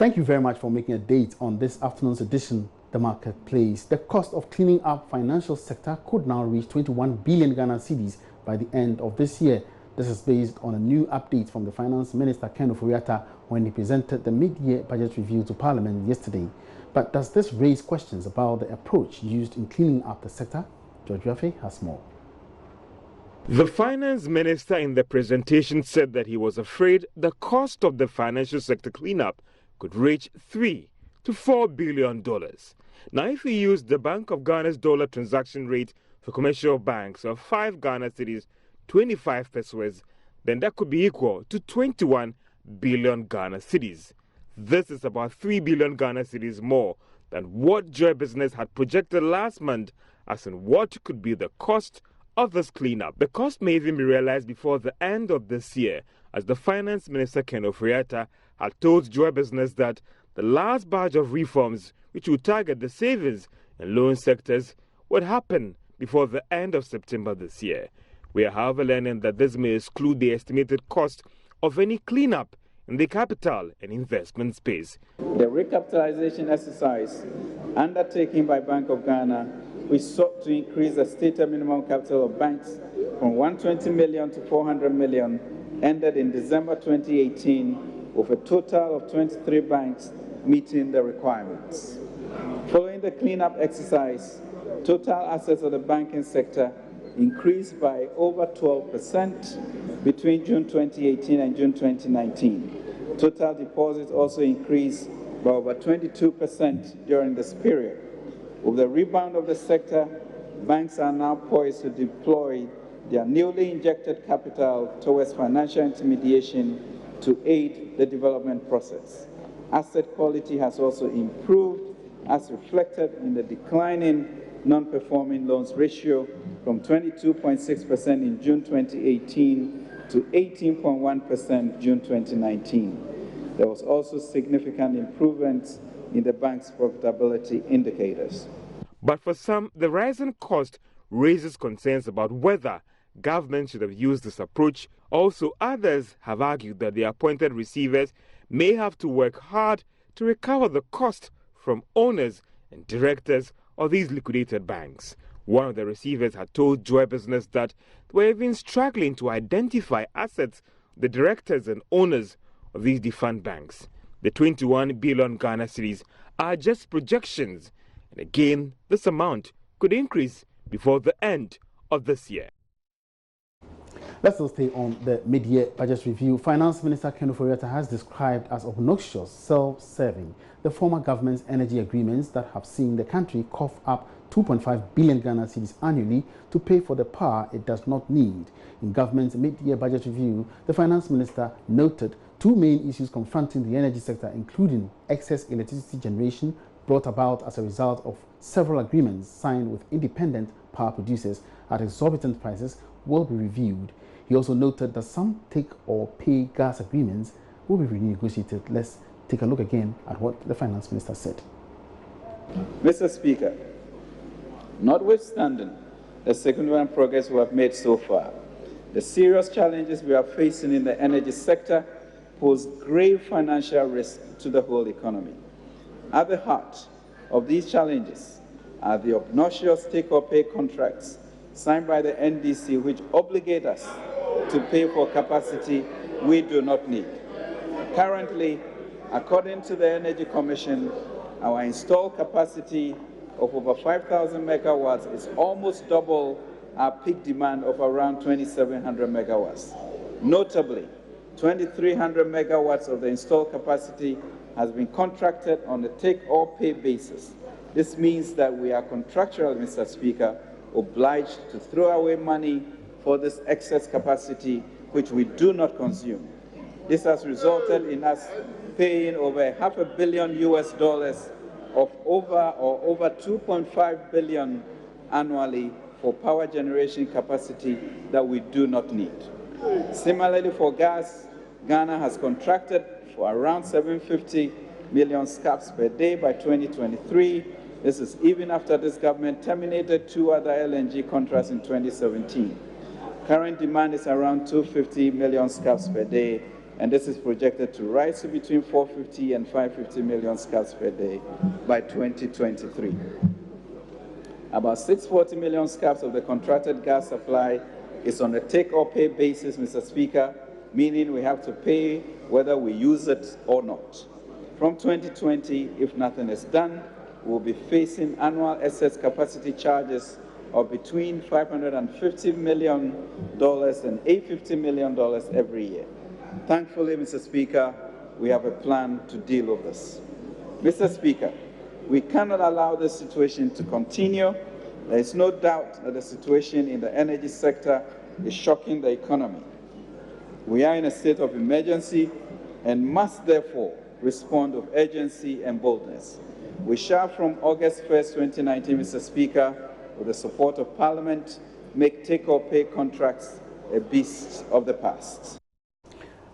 Thank you very much for making a date on this afternoon's edition, The Marketplace. The cost of cleaning up financial sector could now reach 21 billion Ghana cedis by the end of this year. This is based on a new update from the Finance Minister Ken Ofori-Atta when he presented the mid-year budget review to Parliament yesterday. But does this raise questions about the approach used in cleaning up the sector? George Rafe has more. The Finance Minister in the presentation said that he was afraid the cost of the financial sector cleanup could reach $3 to $4 billion. Now, if we use the Bank of Ghana's dollar transaction rate for commercial banks of 5 Ghana cedis, 25 pesos, then that could be equal to 21 billion Ghana cedis. This is about 3 billion Ghana cedis more than what Joy Business had projected last month as in what could be the cost of this cleanup. The cost may even be realized before the end of this year, as the Finance Minister Ken Ofori-Atta had told Joy Business that the last batch of reforms, which would target the savings and loan sectors, would happen before the end of September this year. We are, however, learning that this may exclude the estimated cost of any cleanup in the capital and investment space. The recapitalization exercise undertaken by Bank of Ghana, which sought to increase the stated minimum capital of banks from 120 million to 400 million, ended in December 2018 with a total of 23 banks meeting the requirements. Following the cleanup exercise, total assets of the banking sector increased by over 12% between June 2018 and June 2019. Total deposits also increased by over 22% during this period. With the rebound of the sector, banks are now poised to deploy their newly injected capital towards financial intermediation to aid the development process. Asset quality has also improved, as reflected in the declining non-performing loans ratio from 22.6% in June 2018 to 18.1% June 2019. There was also significant improvements in the bank's profitability indicators. But for some, the rising cost raises concerns about whether government should have used this approach. Also, others have argued that the appointed receivers may have to work hard to recover the cost from owners and directors of these liquidated banks. One of the receivers had told Joy Business that they were even struggling to identify assets of the directors and owners of these defunct banks. The 21 billion Ghana cedis are just projections, and again, this amount could increase before the end of this year. Let's still stay on the mid-year budget review. Finance Minister Ken Ofori-Atta has described as obnoxious, self-serving the former government's energy agreements that have seen the country cough up 2.5 billion Ghana cedis annually to pay for the power it does not need. In government's mid-year budget review, the Finance Minister noted two main issues confronting the energy sector, including excess electricity generation brought about as a result of several agreements signed with independent power producers at exorbitant prices will be reviewed. He also noted that some take-or-pay gas agreements will be renegotiated. Let's take a look again at what the Finance Minister said. Mr. Speaker, notwithstanding the significant progress we have made so far, the serious challenges we are facing in the energy sector pose grave financial risk to the whole economy. At the heart of these challenges are the obnoxious take-or-pay contracts signed by the NDC, which obligate us to pay for capacity we do not need. Currently, according to the Energy Commission, our installed capacity of over 5,000 megawatts is almost double our peak demand of around 2,700 megawatts. Notably, 2,300 megawatts of the installed capacity has been contracted on a take-or-pay basis. This means that we are contractually, Mr. Speaker, obliged to throw away money for this excess capacity which we do not consume. This has resulted in us paying over $500 million of over 2.5 billion annually for power generation capacity that we do not need. Similarly, for gas, Ghana has contracted for around 750 million scf per day by 2023. This is even after this government terminated 2 other LNG contracts in 2017. Current demand is around 250 million scf per day, and this is projected to rise to between 450 and 550 million scf per day by 2023. About 640 million scf of the contracted gas supply is on a take-or-pay basis, Mr. Speaker, meaning we have to pay whether we use it or not. From 2020, if nothing is done, we'll be facing annual excess capacity charges of between $550 million and $850 million every year. Thankfully, Mr. Speaker, we have a plan to deal with this. Mr. Speaker, we cannot allow this situation to continue. There is no doubt that the situation in the energy sector is shocking the economy. We are in a state of emergency and must therefore respond with urgency and boldness. We shall, from August 1st, 2019, Mr. Speaker, with the support of Parliament, make take-or-pay contracts a beast of the past.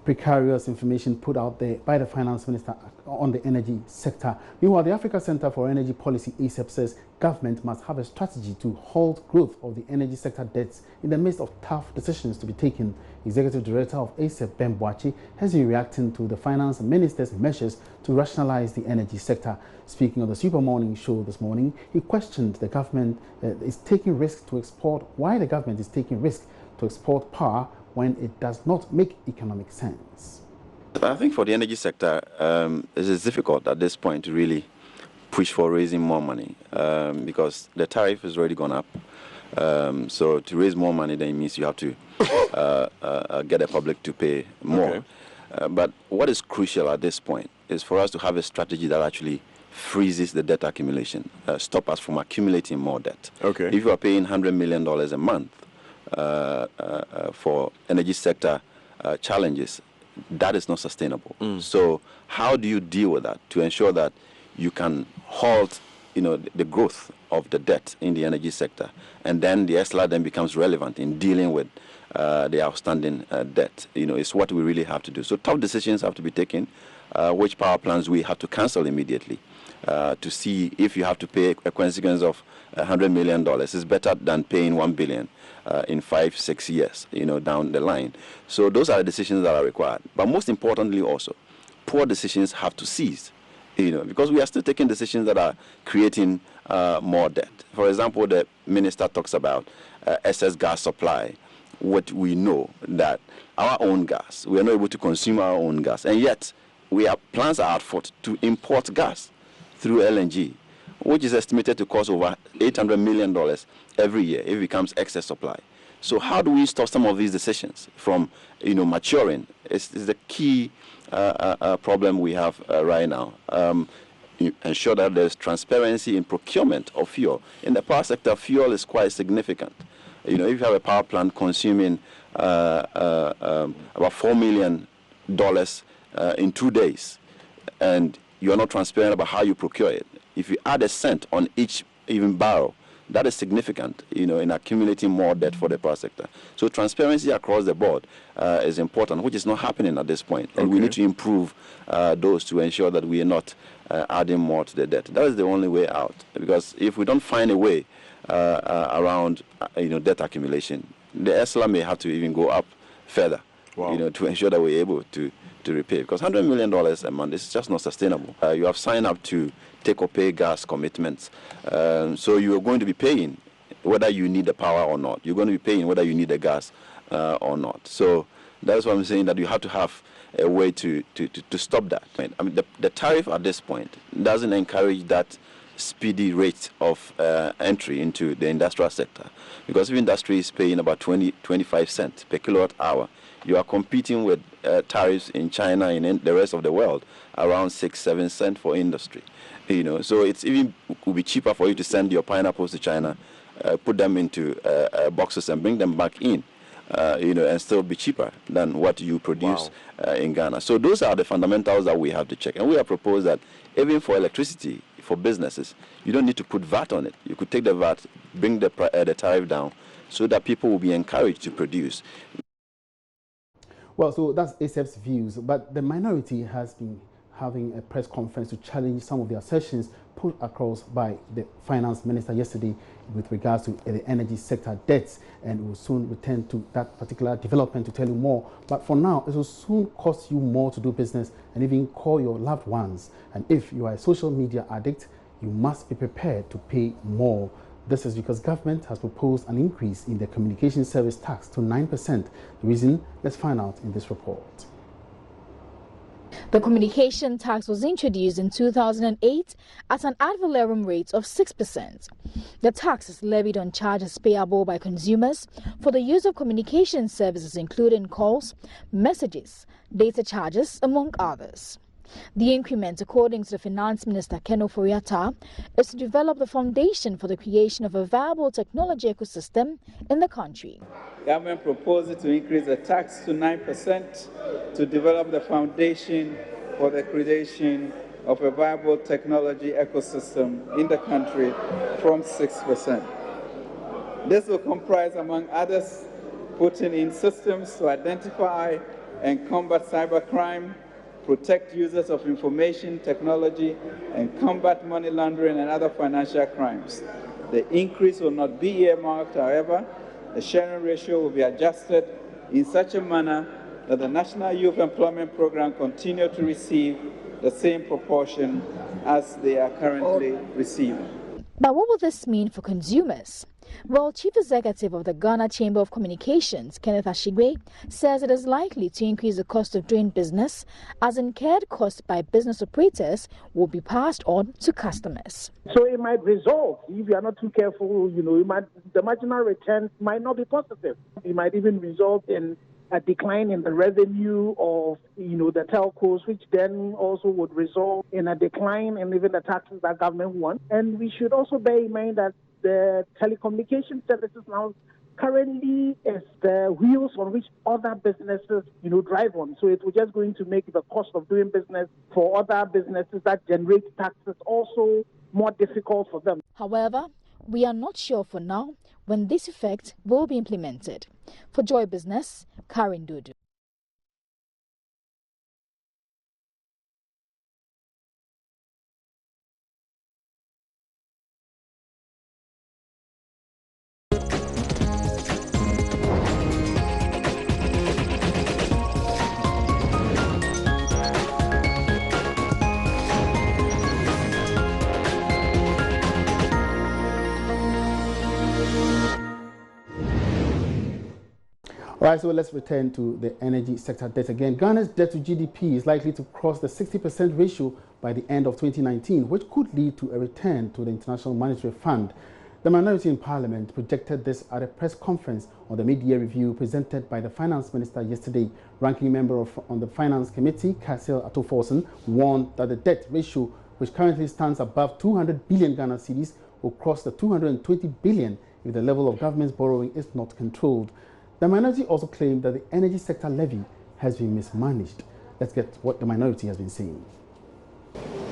Precarious information put out there by the Finance Minister on the energy sector. Meanwhile, the Africa Center for Energy Policy, ACEP, says government must have a strategy to halt growth of the energy sector debts in the midst of tough decisions to be taken. Executive Director of ACEP, Ben Boachi, has been reacting to the Finance Minister's measures to rationalize the energy sector. Speaking on the Super Morning Show this morning, he questioned the government is taking risk to export, why the government is taking risk to export power when it does not make economic sense. I think for the energy sector, it is difficult at this point to really push for raising more money because the tariff has already gone up. So to raise more money, then it means you have to get the public to pay more. Okay. But what is crucial at this point is for us to have a strategy that actually freezes the debt accumulation, stop us from accumulating more debt. Okay. If you are paying $100 million a month for energy sector challenges, that is not sustainable. So how do you deal with that to ensure that you can halt, the growth of the debt in the energy sector, and then the ESLA then becomes relevant in dealing with the outstanding debt? It's what we really have to do. So tough decisions have to be taken. Which power plants we have to cancel immediately to see if you have to pay a consequence of $100 million is better than paying $1 billion in 5-6 years, down the line. So those are the decisions that are required. But most importantly also, poor decisions have to cease, because we are still taking decisions that are creating more debt. For example, the minister talks about excess gas supply. What we know that our own gas, we are not able to consume our own gas, and yet plans are afoot to import gas through LNG, which is estimated to cost over $800 million every year if it becomes excess supply. So how do we stop some of these decisions from, maturing? It's the key problem we have right now. Ensure that there's transparency in procurement of fuel. In the power sector, fuel is quite significant. If you have a power plant consuming about $4 million in 2 days, and you are not transparent about how you procure it, if you add a cent on each even barrel, that is significant, in accumulating more debt for the power sector. So transparency across the board is important, which is not happening at this point. And we need to improve those to ensure that we are not adding more to the debt. That is the only way out. Because if we don't find a way around, debt accumulation, the ESLA may have to even go up further, to ensure that we're able to repay. Because $100 million a month is just not sustainable. You have signed up to take-or-pay gas commitments. So you are going to be paying whether you need the power or not. You're going to be paying whether you need the gas or not. So that's why I'm saying that you have to have a way to stop that. I mean, the tariff at this point doesn't encourage that speedy rate of entry into the industrial sector. Because if industry is paying about 25 cents per kilowatt hour, you are competing with tariffs in China and in the rest of the world around 6-7 cents for industry. So it's even would be cheaper for you to send your pineapples to China, put them into boxes and bring them back in, and still be cheaper than what you produce in Ghana. So those are the fundamentals that we have to check. And we have proposed that even for electricity, for businesses, you don't need to put VAT on it. You could take the VAT, bring the tariff down, so that people will be encouraged to produce. Well, so that's ACEP's views, but the minority has been having a press conference to challenge some of the assertions put across by the finance minister yesterday with regards to the energy sector debts, and we'll soon return to that particular development to tell you more. But for now, it will soon cost you more to do business and even call your loved ones. And if you are a social media addict, you must be prepared to pay more. This is because government has proposed an increase in the communication service tax to 9%. The reason, let's find out in this report. The communication tax was introduced in 2008 at an ad valorem rate of 6%. The tax is levied on charges payable by consumers for the use of communication services including calls, messages, data charges, among others. The increment, according to the Finance Minister Ken Ofori-Atta, is to develop the foundation for the creation of a viable technology ecosystem in the country. Government proposes to increase the tax to 9% to develop the foundation for the creation of a viable technology ecosystem in the country from 6%. This will comprise, among others, putting in systems to identify and combat cybercrime, protect users of information technology, and combat money laundering and other financial crimes. The increase will not be earmarked, however. The sharing ratio will be adjusted in such a manner that the National Youth Employment Program continue to receive the same proportion as they are currently receiving. But what will this mean for consumers? Well, Chief Executive of the Ghana Chamber of Communications, Kenneth Ashigwe, says it is likely to increase the cost of doing business, as incurred costs by business operators will be passed on to customers. So it might result, if you are not too careful, the marginal returns might not be positive. It might even result in a decline in the revenue of, the telcos, which then also would result in a decline in even the taxes that government wants. And we should also bear in mind that the telecommunication services now currently is the wheels on which other businesses, drive on. So it will just going to make the cost of doing business for other businesses that generate taxes also more difficult for them. However, we are not sure for now when this effect will be implemented. For Joy Business, Karen Dudu. All right, so let's return to the energy sector debt again. Ghana's debt to GDP is likely to cross the 60% ratio by the end of 2019, which could lead to a return to the International Monetary Fund. The minority in Parliament projected this at a press conference on the mid-year review presented by the Finance Minister yesterday. Ranking member on the Finance Committee, Cassil Atoforson, warned that the debt ratio, which currently stands above 200 billion Ghana cedis, will cross the 220 billion if the level of government's borrowing is not controlled. The minority also claimed that the energy sector levy has been mismanaged. Let's get what the minority has been saying.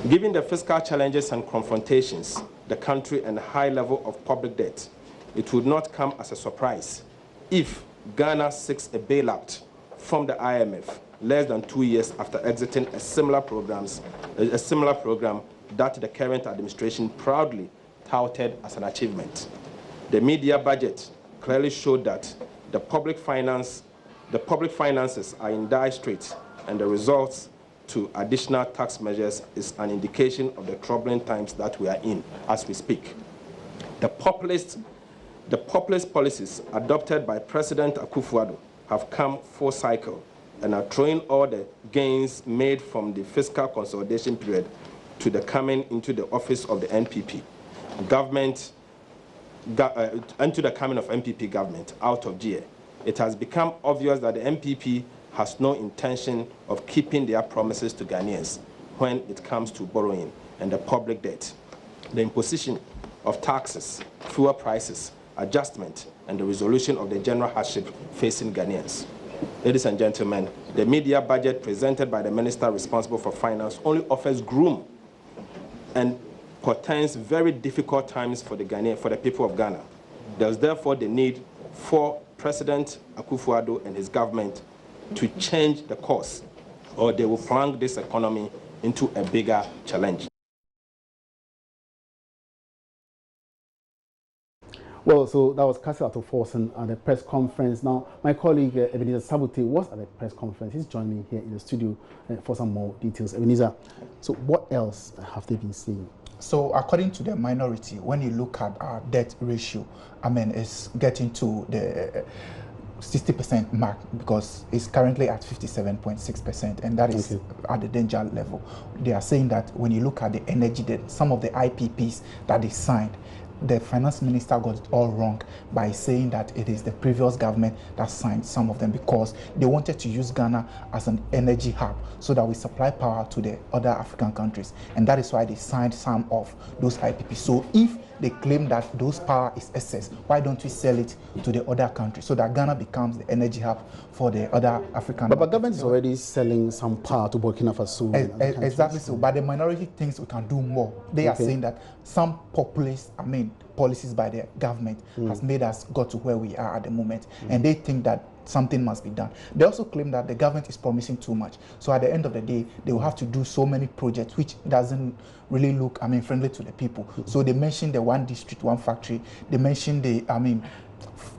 Given the fiscal challenges and confrontations, the country and the high level of public debt, it would not come as a surprise if Ghana seeks a bailout from the IMF less than 2 years after exiting a similar program that the current administration proudly touted as an achievement. The media budget clearly showed that the public finances are in dire straits, and the results to additional tax measures is an indication of the troubling times that we are in as we speak. The populist policies adopted by President Akufo-Addo have come full cycle and are throwing all the gains made from the fiscal consolidation period to the coming into the office of the NPP government and to the coming of NPP government out of GA. It has become obvious that the NPP has no intention of keeping their promises to Ghanaians when it comes to borrowing and the public debt. The imposition of taxes, fuel prices, adjustment, and the resolution of the general hardship facing Ghanaians. Ladies and gentlemen, the media budget presented by the minister responsible for finance only offers gloom and portends very difficult times for the people of Ghana. There's therefore the need for President Akufo-Addo and his government to change the course, or they will plunge this economy into a bigger challenge. Well, so that was Castle Forson at the press conference. Now, my colleague Ebenezer Sabute was at the press conference. He's joining me here in the studio for some more details. Ebenezer, so what else have they been saying? So, according to the minority, when you look at our debt ratio, I mean, it's getting to the 60% mark because it's currently at 57.6%, and that is at the danger level. They are saying that when you look at the energy debt, some of the IPPs that they signed, the finance minister got it all wrong by saying that it is the previous government that signed some of them because they wanted to use Ghana as an energy hub so that we supply power to the other African countries, and that is why they signed some of those IPPs. So if they claim that those power is excess, why don't we sell it to the other countries so that Ghana becomes the energy hub for the other African But government is already selling some power to Burkina Faso. Exactly so, but the minority thinks we can do more. They are saying that some populist, policies by the government has made us got to where we are at the moment, and they think that something must be done. They also claim that the government is promising too much. So at the end of the day, they will have to do so many projects which doesn't really look, friendly to the people. So they mentioned the one district, one factory. They mentioned the,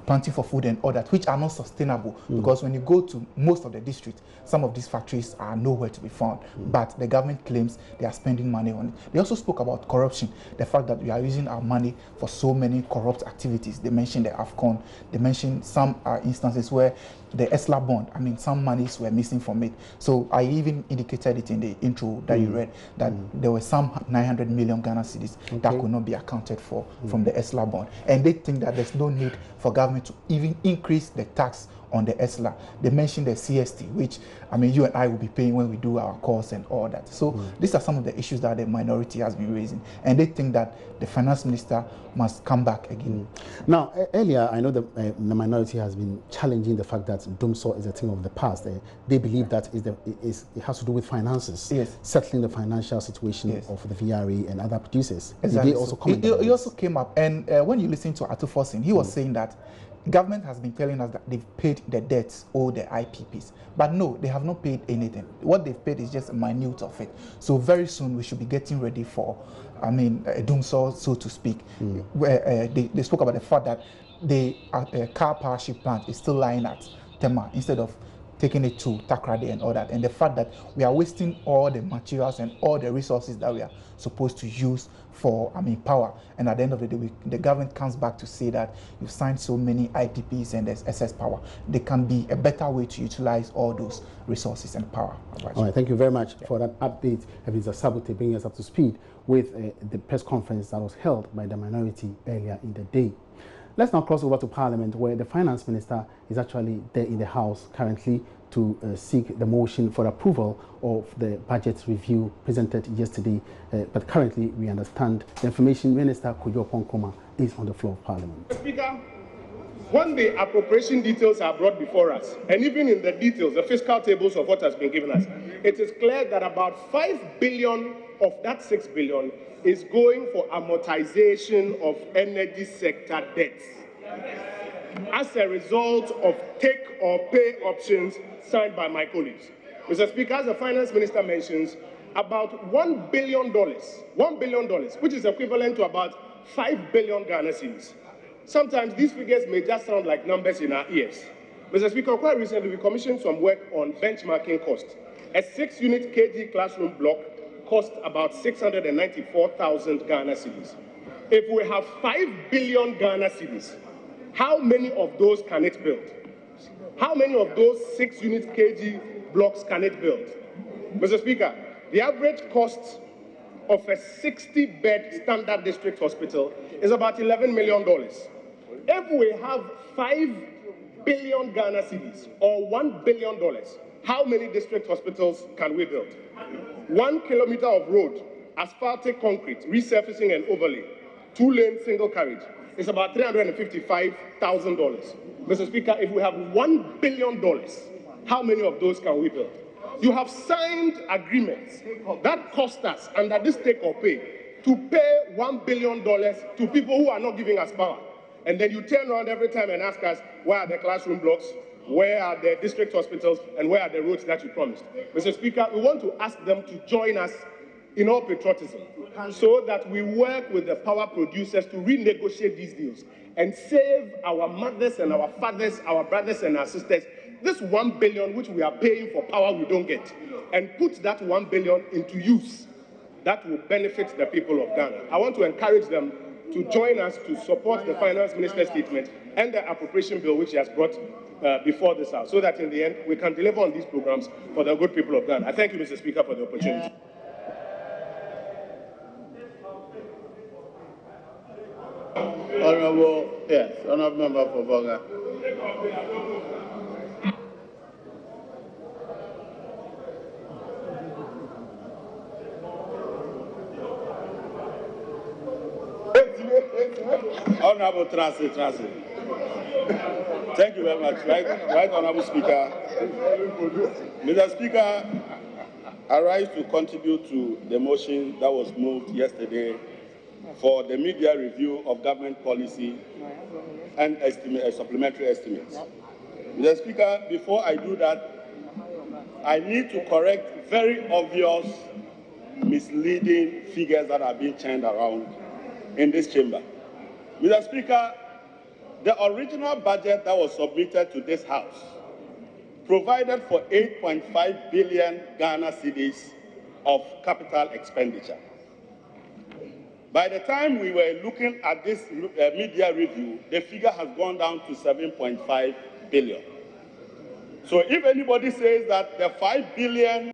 planting for food and all that, which are not sustainable because when you go to most of the districts, some of these factories are nowhere to be found. But the government claims they are spending money on it. They also spoke about corruption, the fact that we are using our money for so many corrupt activities. They mentioned the AFCON. They mentioned some instances where the ESLA bond, some monies were missing from it. So I even indicated it in the intro that you read, that there were some 900 million Ghana cedis that could not be accounted for from the ESLA bond. And they think that there's no need for government to even increase the tax on the ESLA. They mentioned the CST, which you and I will be paying when we do our course and all that. So these are some of the issues that the minority has been raising, and they think that the finance minister must come back again. Now, earlier, I know the minority has been challenging the fact that Dumsor is a thing of the past. They believe that it has to do with finances, settling the financial situation of the VRA and other producers. Exactly. They also comment he also came up, and when you listen to Atu Forson, he was saying that government has been telling us that they've paid the debts or the IPPs, but no, they have not paid anything. What they've paid is just a minute of it. So very soon we should be getting ready for, a Dumsor, so to speak, where they spoke about the fact that the car power ship plant is still lying at Tema instead of taking it to Takrady and all that, and the fact that we are wasting all the materials and all the resources that we are supposed to use for power, and at the end of the day the government comes back to say that you've signed so many IPPs and there's excess power. There can be a better way to utilize all those resources and power. All right, thank you very much for that update. Ebenezer Sabute bringing us up to speed with the press conference that was held by the minority earlier in the day. Let's now cross over to Parliament, where the Finance Minister is actually there in the House currently to seek the motion for approval of the budget review presented yesterday. But currently, we understand the Information Minister, Kojo Ponkoma, is on the floor of Parliament. Speaker, when the appropriation details are brought before us, and even in the details, the fiscal tables of what has been given us, it is clear that about 5 billion of that 6 billion is going for amortization of energy sector debts as a result of take or pay options signed by my colleagues. Mr. Speaker, as the Finance Minister mentions, about $1 billion, which is equivalent to about 5 billion Ghana cedis. Sometimes these figures may just sound like numbers in our ears. Mr. Speaker, quite recently we commissioned some work on benchmarking cost. A 6-unit KG classroom block cost about 694,000 Ghana cedis. If we have 5 billion Ghana cedis, how many of those can it build? How many of those 6-unit KG blocks can it build? Mr. Speaker, the average cost of a 60-bed standard district hospital is about $11 million. If we have 5 billion Ghana cedis or $1 billion, how many district hospitals can we build? 1 kilometer of road, asphaltic concrete, resurfacing and overlay, 2-lane single carriage, is about $355,000. Mr. Speaker, if we have $1 billion, how many of those can we build? You have signed agreements that cost us, under this take or pay, to pay $1 billion to people who are not giving us power. And then you turn around every time and ask us, where are the classroom blocks? Where are the district hospitals? And where are the roads that you promised? Mr. Speaker, we want to ask them to join us in all patriotism, so that we work with the power producers to renegotiate these deals and save our mothers and our fathers, our brothers and our sisters, this 1 billion which we are paying for power we don't get, and put that 1 billion into use that will benefit the people of Ghana. I want to encourage them to join us to support the finance minister's statement and the appropriation bill which he has brought before this House, so that in the end we can deliver on these programs for the good people of Ghana. I thank you, Mr. Speaker, for the opportunity. Honorable, yes, Honorable Member for Boga. Honorable Tracy. Thank you very much. Right, Honorable Speaker. Mr. Speaker, I rise to contribute to the motion that was moved yesterday for the media review of government policy and supplementary estimates. Mr. Speaker, before I do that, I need to correct very obvious misleading figures that are being churned around in this chamber. Mr. Speaker, the original budget that was submitted to this House provided for 8.5 billion Ghana cedis of capital expenditure. By the time we were looking at this media review, the figure has gone down to 7.5 billion. So if anybody says that the 5 billion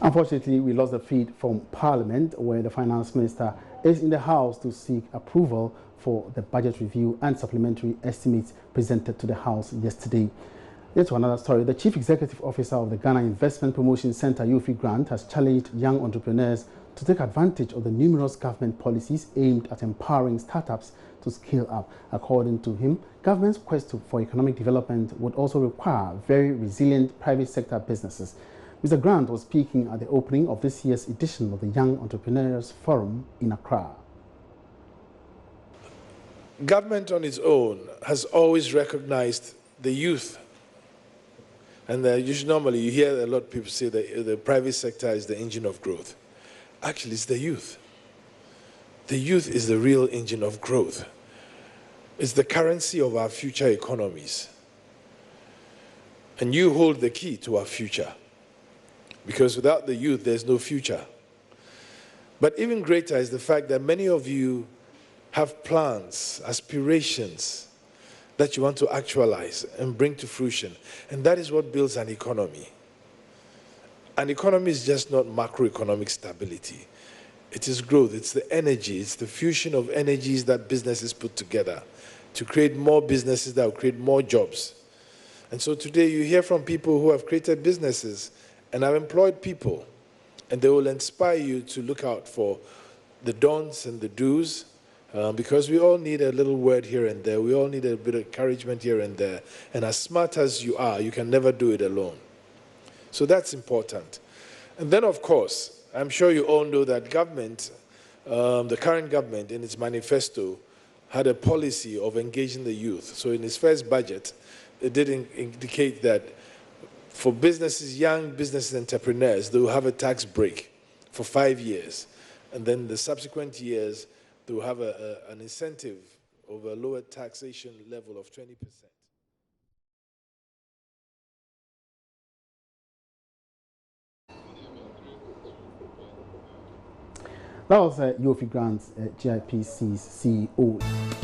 Unfortunately, we lost the feed from Parliament, where the Finance Minister is in the House to seek approval for the budget review and supplementary estimates presented to the House yesterday. Yet to another story, the Chief Executive Officer of the Ghana Investment Promotion Center, Yofi Grant, has challenged young entrepreneurs to take advantage of the numerous government policies aimed at empowering startups to scale up. According to him, government's quest for economic development would also require very resilient private sector businesses. Mr. Grant was speaking at the opening of this year's edition of the Young Entrepreneurs Forum in Accra. Government on its own has always recognized the youth. And normally you hear a lot of people say that the private sector is the engine of growth. Actually, it's the youth. The youth is the real engine of growth. It's the currency of our future economies. And you hold the key to our future. Because without the youth, there's no future. But even greater is the fact that many of you have plans, aspirations that you want to actualize and bring to fruition. And that is what builds an economy. An economy is just not macroeconomic stability. It is growth, it's the energy, it's the fusion of energies that businesses put together to create more businesses that will create more jobs. And so today you hear from people who have created businesses and have employed people, and they will inspire you to look out for the don'ts and the do's, because we all need a little word here and there. We all need a bit of encouragement here and there. And as smart as you are, you can never do it alone. So that's important. And then, of course, I'm sure you all know that government, the current government in its manifesto, had a policy of engaging the youth. So in its first budget, it did indicate that for businesses, young business entrepreneurs, they will have a tax break for 5 years. And then the subsequent years, they will have an incentive of a lower taxation level of 20%. That was Yofi Grant, GIPC's CEO.